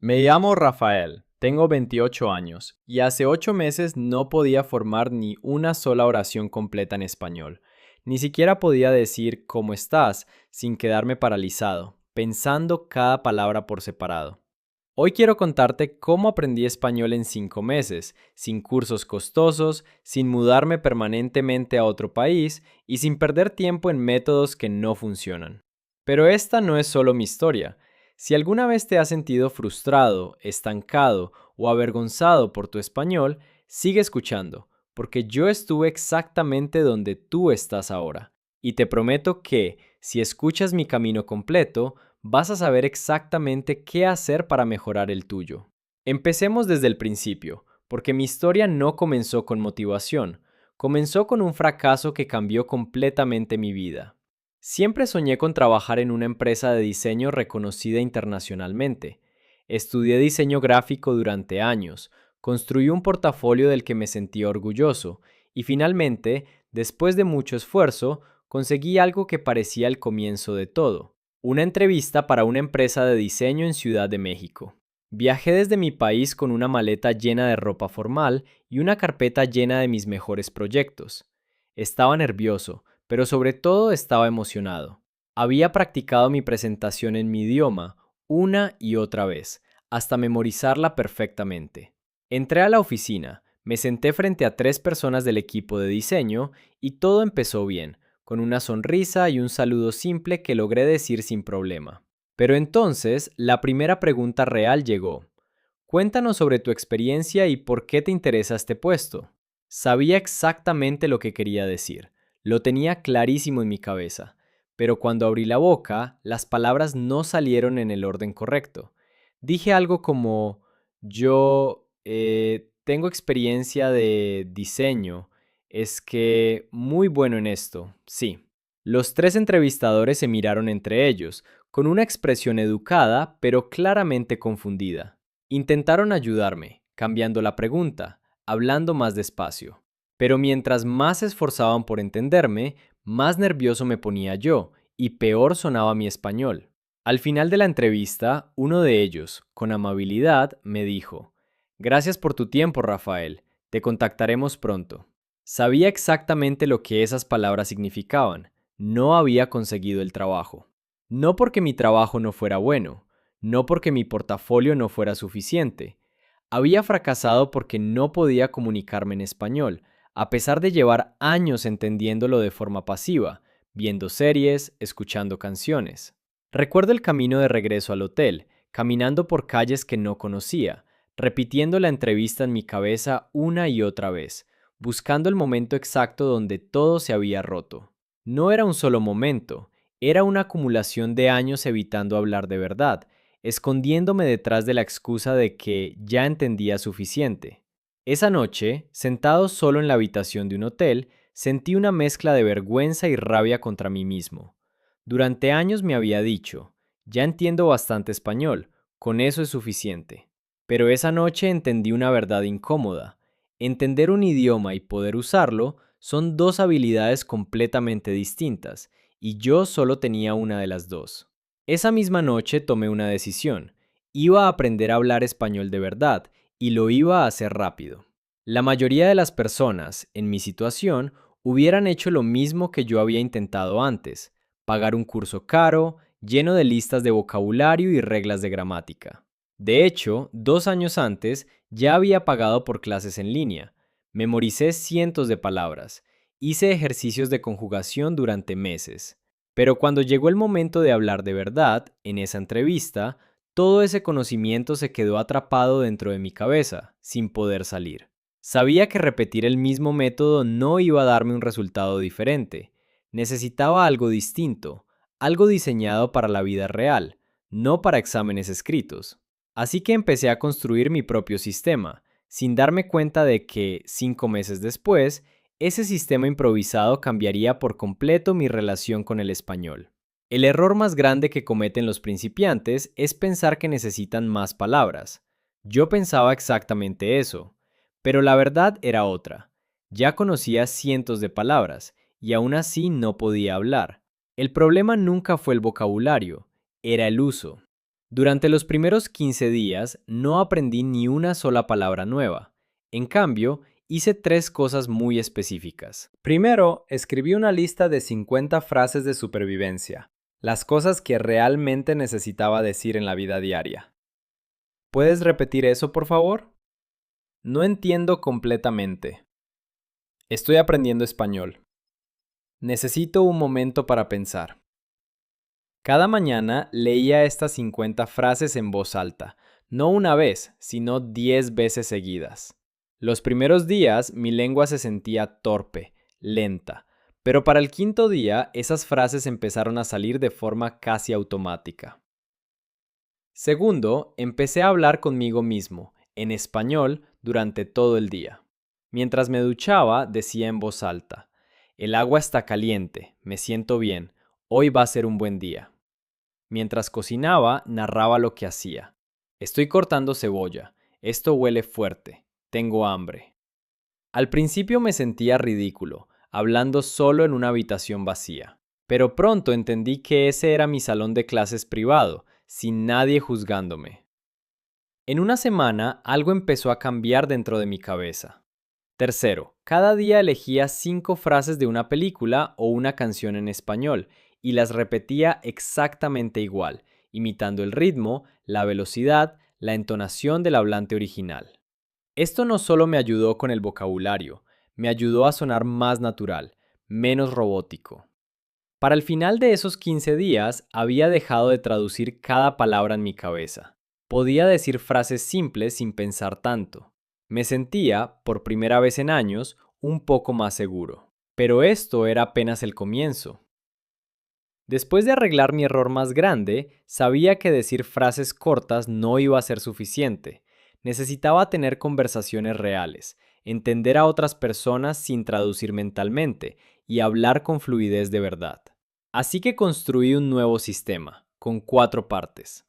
Me llamo Rafael, tengo 28 años y hace 8 meses no podía formar ni una sola oración completa en español. Ni siquiera podía decir ¿cómo estás? Sin quedarme paralizado, pensando cada palabra por separado. Hoy quiero contarte cómo aprendí español en 5 meses, sin cursos costosos, sin mudarme permanentemente a otro país y sin perder tiempo en métodos que no funcionan. Pero esta no es solo mi historia. Si alguna vez te has sentido frustrado, estancado o avergonzado por tu español, sigue escuchando, porque yo estuve exactamente donde tú estás ahora. Y te prometo que, si escuchas mi camino completo, vas a saber exactamente qué hacer para mejorar el tuyo. Empecemos desde el principio, porque mi historia no comenzó con motivación, comenzó con un fracaso que cambió completamente mi vida. Siempre soñé con trabajar en una empresa de diseño reconocida internacionalmente. Estudié diseño gráfico durante años, construí un portafolio del que me sentía orgulloso y finalmente, después de mucho esfuerzo, conseguí algo que parecía el comienzo de todo: una entrevista para una empresa de diseño en Ciudad de México. Viajé desde mi país con una maleta llena de ropa formal y una carpeta llena de mis mejores proyectos. Estaba nervioso, pero sobre todo estaba emocionado. Había practicado mi presentación en mi idioma una y otra vez, hasta memorizarla perfectamente. Entré a la oficina, me senté frente a 3 personas del equipo de diseño y todo empezó bien, con una sonrisa y un saludo simple que logré decir sin problema. Pero entonces, la primera pregunta real llegó. Cuéntanos sobre tu experiencia y por qué te interesa este puesto. Sabía exactamente lo que quería decir. Lo tenía clarísimo en mi cabeza. Pero cuando abrí la boca, las palabras no salieron en el orden correcto. Dije algo como, tengo experiencia de diseño. Es que muy bueno en esto, sí. Los 3 entrevistadores se miraron entre ellos, con una expresión educada, pero claramente confundida. Intentaron ayudarme, cambiando la pregunta, hablando más despacio. Pero mientras más se esforzaban por entenderme, más nervioso me ponía yo, y peor sonaba mi español. Al final de la entrevista, uno de ellos, con amabilidad, me dijo: Gracias por tu tiempo, Rafael. Te contactaremos pronto. Sabía exactamente lo que esas palabras significaban. No había conseguido el trabajo. No porque mi trabajo no fuera bueno, no porque mi portafolio no fuera suficiente. Había fracasado porque no podía comunicarme en español, a pesar de llevar años entendiéndolo de forma pasiva, viendo series, escuchando canciones. Recuerdo el camino de regreso al hotel, caminando por calles que no conocía, repitiendo la entrevista en mi cabeza una y otra vez, buscando el momento exacto donde todo se había roto. No era un solo momento, era una acumulación de años evitando hablar de verdad, escondiéndome detrás de la excusa de que ya entendía suficiente. Esa noche, sentado solo en la habitación de un hotel, sentí una mezcla de vergüenza y rabia contra mí mismo. Durante años me había dicho, ya entiendo bastante español, con eso es suficiente. Pero esa noche entendí una verdad incómoda. Entender un idioma y poder usarlo son dos habilidades completamente distintas, y yo solo tenía una de las dos. Esa misma noche tomé una decisión. Iba a aprender a hablar español de verdad, y lo iba a hacer rápido. La mayoría de las personas, en mi situación, hubieran hecho lo mismo que yo había intentado antes: pagar un curso caro, lleno de listas de vocabulario y reglas de gramática. De hecho, 2 años antes ya había pagado por clases en línea. Memoricé cientos de palabras. Hice ejercicios de conjugación durante meses. Pero cuando llegó el momento de hablar de verdad, en esa entrevista, todo ese conocimiento se quedó atrapado dentro de mi cabeza, sin poder salir. Sabía que repetir el mismo método no iba a darme un resultado diferente. Necesitaba algo distinto, algo diseñado para la vida real, no para exámenes escritos. Así que empecé a construir mi propio sistema, sin darme cuenta de que, 5 meses después, ese sistema improvisado cambiaría por completo mi relación con el español. El error más grande que cometen los principiantes es pensar que necesitan más palabras. Yo pensaba exactamente eso, pero la verdad era otra. Ya conocía cientos de palabras y aún así no podía hablar. El problema nunca fue el vocabulario, era el uso. Durante los primeros 15 días no aprendí ni una sola palabra nueva. En cambio, hice 3 cosas muy específicas. Primero, escribí una lista de 50 frases de supervivencia, las cosas que realmente necesitaba decir en la vida diaria. ¿Puedes repetir eso, por favor? No entiendo completamente. Estoy aprendiendo español. Necesito un momento para pensar. Cada mañana leía estas 50 frases en voz alta, no una vez, sino 10 veces seguidas. Los primeros días mi lengua se sentía torpe, lenta, pero para el quinto día esas frases empezaron a salir de forma casi automática. Segundo, empecé a hablar conmigo mismo, en español, durante todo el día. Mientras me duchaba, decía en voz alta, el agua está caliente, me siento bien, hoy va a ser un buen día. Mientras cocinaba, narraba lo que hacía. Estoy cortando cebolla. Esto huele fuerte. Tengo hambre. Al principio me sentía ridículo, hablando solo en una habitación vacía. Pero pronto entendí que ese era mi salón de clases privado, sin nadie juzgándome. En una semana, algo empezó a cambiar dentro de mi cabeza. Tercero, cada día elegía 5 frases de una película o una canción en español y las repetía exactamente igual, imitando el ritmo, la velocidad, la entonación del hablante original. Esto no solo me ayudó con el vocabulario, me ayudó a sonar más natural, menos robótico. Para el final de esos 15 días, había dejado de traducir cada palabra en mi cabeza. Podía decir frases simples sin pensar tanto. Me sentía, por primera vez en años, un poco más seguro. Pero esto era apenas el comienzo. Después de arreglar mi error más grande, sabía que decir frases cortas no iba a ser suficiente. Necesitaba tener conversaciones reales, entender a otras personas sin traducir mentalmente y hablar con fluidez de verdad. Así que construí un nuevo sistema, con 4 partes.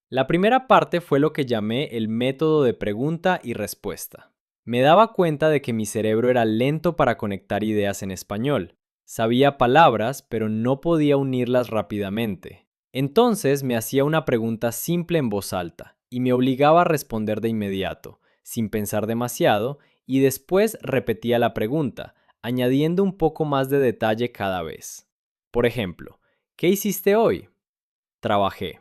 La primera parte fue lo que llamé el método de pregunta y respuesta. Me daba cuenta de que mi cerebro era lento para conectar ideas en español. Sabía palabras, pero no podía unirlas rápidamente. Entonces me hacía una pregunta simple en voz alta y me obligaba a responder de inmediato, sin pensar demasiado, y después repetía la pregunta, añadiendo un poco más de detalle cada vez. Por ejemplo, ¿qué hiciste hoy? Trabajé.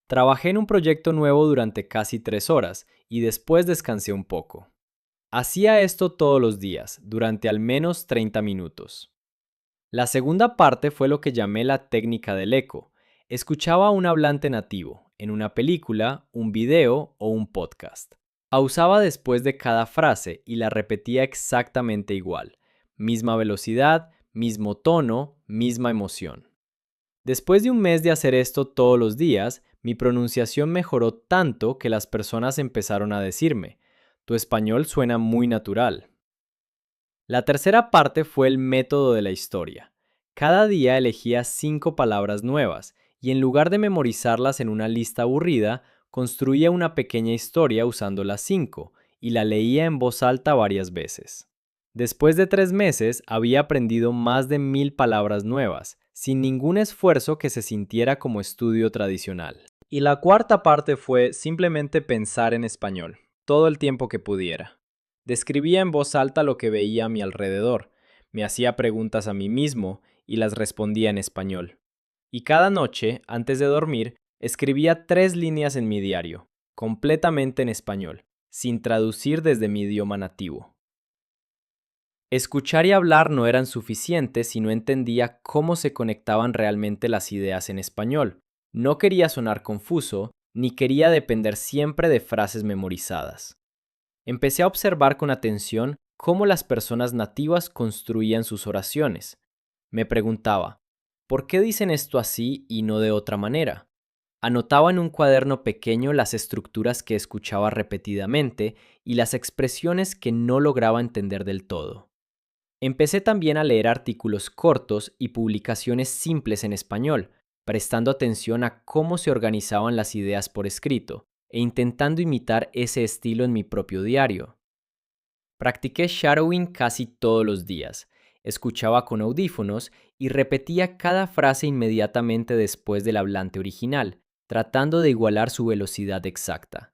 Trabajé en un proyecto nuevo durante casi 3 horas y después descansé un poco. Hacía esto todos los días, durante al menos 30 minutos. La segunda parte fue lo que llamé la técnica del eco. Escuchaba a un hablante nativo, en una película, un video o un podcast. Pausaba después de cada frase y la repetía exactamente igual. Misma velocidad, mismo tono, misma emoción. Después de un mes de hacer esto todos los días, mi pronunciación mejoró tanto que las personas empezaron a decirme, tu español suena muy natural. La tercera parte fue el método de la historia. Cada día elegía 5 palabras nuevas y en lugar de memorizarlas en una lista aburrida, construía una pequeña historia usando las 5 y la leía en voz alta varias veces. Después de 3 meses había aprendido más de 1000 palabras nuevas, sin ningún esfuerzo que se sintiera como estudio tradicional. Y la cuarta parte fue simplemente pensar en español, todo el tiempo que pudiera. Describía en voz alta lo que veía a mi alrededor, me hacía preguntas a mí mismo y las respondía en español. Y cada noche, antes de dormir, escribía 3 líneas en mi diario, completamente en español, sin traducir desde mi idioma nativo. Escuchar y hablar no eran suficientes si no entendía cómo se conectaban realmente las ideas en español. No quería sonar confuso, ni quería depender siempre de frases memorizadas. Empecé a observar con atención cómo las personas nativas construían sus oraciones. Me preguntaba, ¿por qué dicen esto así y no de otra manera? Anotaba en un cuaderno pequeño las estructuras que escuchaba repetidamente y las expresiones que no lograba entender del todo. Empecé también a leer artículos cortos y publicaciones simples en español, prestando atención a cómo se organizaban las ideas por escrito e intentando imitar ese estilo en mi propio diario. Practiqué shadowing casi todos los días. Escuchaba con audífonos y repetía cada frase inmediatamente después del hablante original, tratando de igualar su velocidad exacta.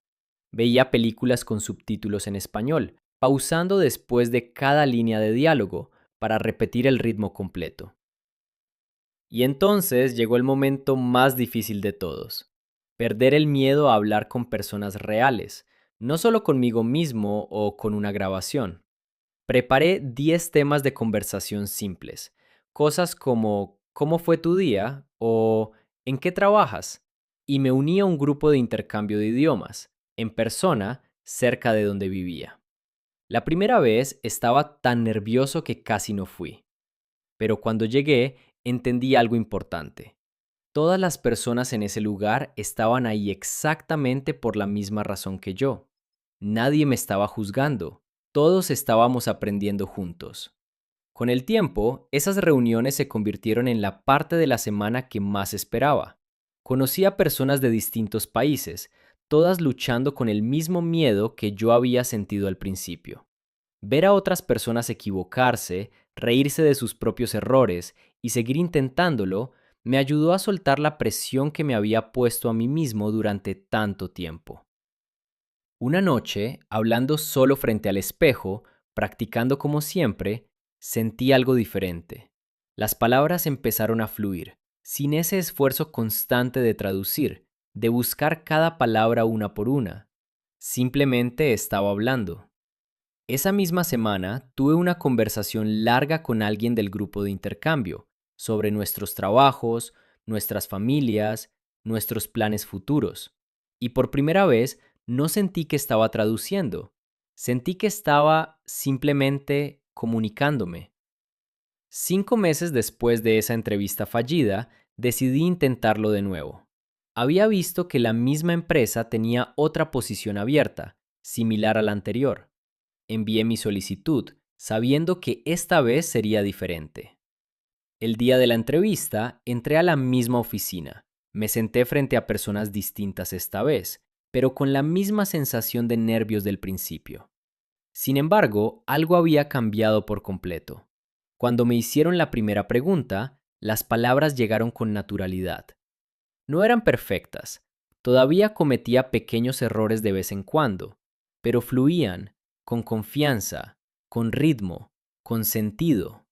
Veía películas con subtítulos en español, pausando después de cada línea de diálogo para repetir el ritmo completo. Y entonces llegó el momento más difícil de todos: perder el miedo a hablar con personas reales, no solo conmigo mismo o con una grabación. Preparé 10 temas de conversación simples, cosas como ¿cómo fue tu día? O ¿en qué trabajas? Y me uní a un grupo de intercambio de idiomas, en persona, cerca de donde vivía. La primera vez estaba tan nervioso que casi no fui, pero cuando llegué entendí algo importante. Todas las personas en ese lugar estaban ahí exactamente por la misma razón que yo. Nadie me estaba juzgando, todos estábamos aprendiendo juntos. Con el tiempo, esas reuniones se convirtieron en la parte de la semana que más esperaba. Conocí a personas de distintos países, todas luchando con el mismo miedo que yo había sentido al principio. Ver a otras personas equivocarse, reírse de sus propios errores y seguir intentándolo me ayudó a soltar la presión que me había puesto a mí mismo durante tanto tiempo. Una noche, hablando solo frente al espejo, practicando como siempre, sentí algo diferente. Las palabras empezaron a fluir, sin ese esfuerzo constante de traducir, de buscar cada palabra una por una. Simplemente estaba hablando. Esa misma semana tuve una conversación larga con alguien del grupo de intercambio sobre nuestros trabajos, nuestras familias, nuestros planes futuros. Y por primera vez no sentí que estaba traduciendo, sentí que estaba simplemente comunicándome. 5 meses después de esa entrevista fallida, decidí intentarlo de nuevo. Había visto que la misma empresa tenía otra posición abierta, similar a la anterior. Envié mi solicitud, sabiendo que esta vez sería diferente. El día de la entrevista, entré a la misma oficina. Me senté frente a personas distintas esta vez, pero con la misma sensación de nervios del principio. Sin embargo, algo había cambiado por completo. Cuando me hicieron la primera pregunta, las palabras llegaron con naturalidad. No eran perfectas, todavía cometía pequeños errores de vez en cuando, pero fluían, con confianza, con ritmo, con sentido.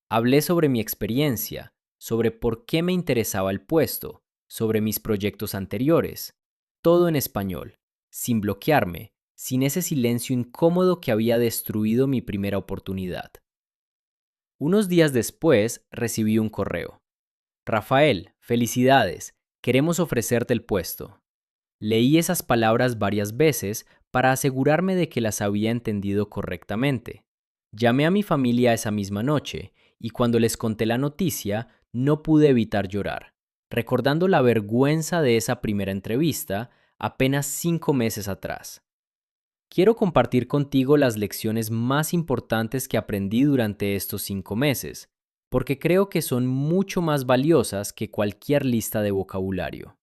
Hablé sobre mi experiencia, sobre por qué me interesaba el puesto, sobre mis proyectos anteriores, todo en español, sin bloquearme, sin ese silencio incómodo que había destruido mi primera oportunidad. Unos días después recibí un correo. Rafael, felicidades, queremos ofrecerte el puesto. Leí esas palabras varias veces para asegurarme de que las había entendido correctamente. Llamé a mi familia esa misma noche y cuando les conté la noticia no pude evitar llorar, recordando la vergüenza de esa primera entrevista apenas 5 meses atrás. Quiero compartir contigo las lecciones más importantes que aprendí durante estos 5 meses, porque creo que son mucho más valiosas que cualquier lista de vocabulario.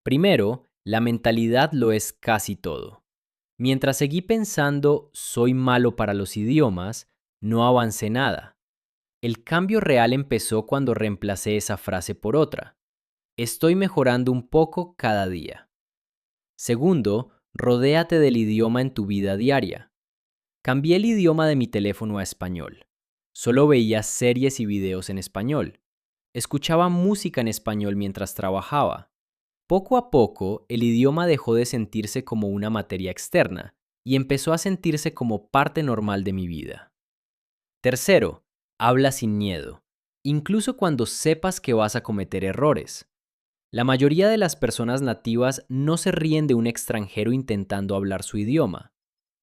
Primero, la mentalidad lo es casi todo. Mientras seguí pensando soy malo para los idiomas, no avancé nada. El cambio real empezó cuando reemplacé esa frase por otra. Estoy mejorando un poco cada día. Segundo, rodéate del idioma en tu vida diaria. Cambié el idioma de mi teléfono a español. Solo veía series y videos en español. Escuchaba música en español mientras trabajaba. Poco a poco, el idioma dejó de sentirse como una materia externa y empezó a sentirse como parte normal de mi vida. Tercero, habla sin miedo, incluso cuando sepas que vas a cometer errores. La mayoría de las personas nativas no se ríen de un extranjero intentando hablar su idioma.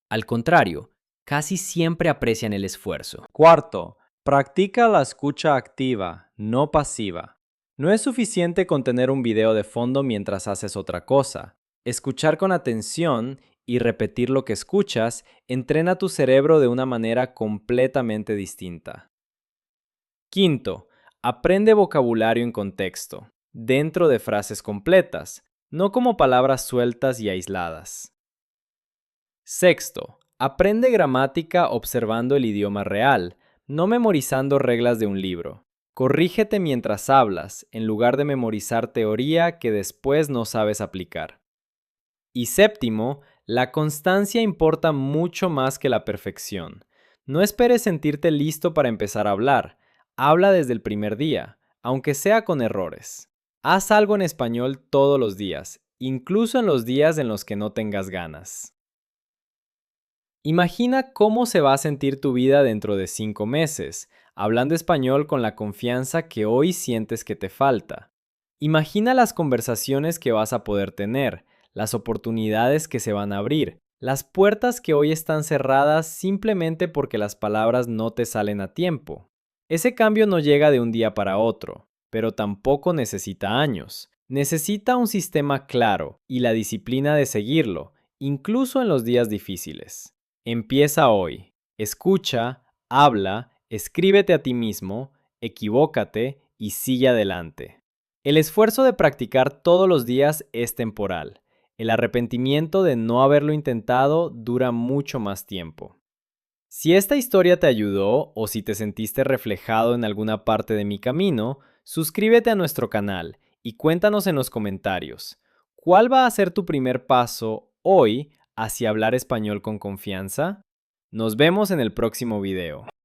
Al contrario, casi siempre aprecian el esfuerzo. Cuarto, practica la escucha activa, no pasiva. No es suficiente con tener un video de fondo mientras haces otra cosa. Escuchar con atención y repetir lo que escuchas entrena tu cerebro de una manera completamente distinta. Quinto, aprende vocabulario en contexto, dentro de frases completas, no como palabras sueltas y aisladas. Sexto, aprende gramática observando el idioma real, no memorizando reglas de un libro. Corrígete mientras hablas, en lugar de memorizar teoría que después no sabes aplicar. Y séptimo, la constancia importa mucho más que la perfección. No esperes sentirte listo para empezar a hablar. Habla desde el primer día, aunque sea con errores. Haz algo en español todos los días, incluso en los días en los que no tengas ganas. Imagina cómo se va a sentir tu vida dentro de 5 meses, hablando español con la confianza que hoy sientes que te falta. Imagina las conversaciones que vas a poder tener, las oportunidades que se van a abrir, las puertas que hoy están cerradas simplemente porque las palabras no te salen a tiempo. Ese cambio no llega de un día para otro, pero tampoco necesita años. Necesita un sistema claro y la disciplina de seguirlo, incluso en los días difíciles. Empieza hoy. Escucha, habla, escríbete a ti mismo, equivócate y sigue adelante. El esfuerzo de practicar todos los días es temporal. El arrepentimiento de no haberlo intentado dura mucho más tiempo. Si esta historia te ayudó o si te sentiste reflejado en alguna parte de mi camino, suscríbete a nuestro canal y cuéntanos en los comentarios. ¿Cuál va a ser tu primer paso hoy hacia hablar español con confianza? Nos vemos en el próximo video.